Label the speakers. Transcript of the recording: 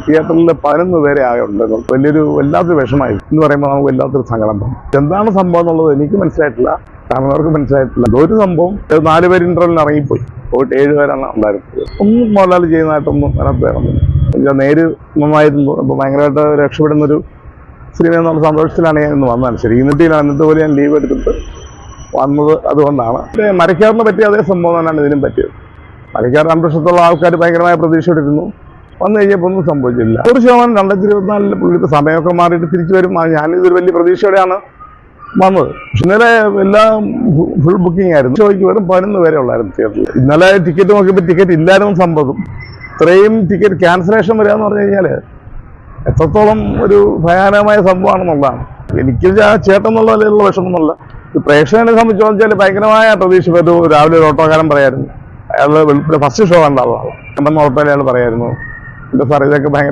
Speaker 1: തിയേറ്ററിൽ 11 പേരെ ആകെ ഉണ്ടായിരുന്നു. വല്ലാത്തൊരു വിഷമായി എന്ന് പറയുമ്പോൾ നമുക്ക് വല്ലാത്തൊരു സങ്കടം. എന്താണ് സംഭവം എന്നുള്ളത് എനിക്ക് മനസ്സിലായിട്ടില്ല, കാണുന്നവർക്ക് മനസ്സിലായിട്ടില്ല. ഒരു സംഭവം 4 പേര് ഇന്റർവെല്ലിന് ഇറങ്ങിപ്പോയി, പോയിട്ട് 7 പേരാണ് ഉണ്ടായിരുന്നത്. ഒന്നും മോഹൻലാൽ ചെയ്യുന്നതായിട്ടൊന്നും അതിനകത്ത് വേണമെന്നില്ല. നേര് നന്നായിരുന്നു. അപ്പോൾ ഭയങ്കരമായിട്ട് രക്ഷപ്പെടുന്നൊരു സിനിമ എന്നുള്ള സന്തോഷത്തിലാണ് ഞാൻ ഇന്ന് വന്നത്. ശരി, ഇന്നത്തെ പോലെ ഞാൻ ലീവ് എടുത്തിട്ട് വന്നത് അതുകൊണ്ടാണ്. മരക്കാറിനെ പറ്റിയ അതേ സംഭവം തന്നെയാണ് ഇതിനും പറ്റിയത്. മരക്കാർ 2 വർഷത്തോളം ആൾക്കാർ ഭയങ്കരമായ പ്രതീക്ഷയോടിരുന്നു. വന്നു കഴിഞ്ഞപ്പോൾ ഒന്നും സംഭവിച്ചില്ല. 100% 2024 പുള്ളിയുടെ സമയമൊക്കെ മാറിയിട്ട് തിരിച്ചു വരും. ഞാനിതൊരു വലിയ പ്രതീക്ഷയോടെയാണ് വന്നത്. പക്ഷെ ഇന്നലെ എല്ലാം ഫുൾ ബുക്കിംഗ് ആയിരുന്നു. ഷോയ്ക്ക് വെറും 11 പേരെ ഉള്ളായിരുന്നു തിയേറ്ററിൽ. ഇന്നലെ ടിക്കറ്റ് നോക്കിയപ്പോൾ ടിക്കറ്റ് ഇല്ലായിരുന്നു സംഭവം. ഇത്രയും ടിക്കറ്റ് ക്യാൻസലേഷൻ വരിക എന്ന് പറഞ്ഞു കഴിഞ്ഞാൽ എത്രത്തോളം ഒരു ഭയാനകമായ സംഭവമാണെന്നുള്ളതാണ്. എനിക്ക് ചേട്ടൻ എന്നുള്ള നിലയിലുള്ള വിഷമമൊന്നുമില്ല. പ്രേക്ഷകനെ സംബന്ധിച്ചോളം വെച്ചാൽ ഭയങ്കരമായ പ്രതീക്ഷ. രാവിലെ ഒരു ഓട്ടോക്കാരൻ പറയായിരുന്നു, അയാൾ ഫസ്റ്റ് ഷോ കണ്ട ആളാണ്. ഓട്ടോയിൽ അയാൾ പറയായിരുന്നു, എന്താ സാർ ഇതൊക്കെ ഭയങ്കര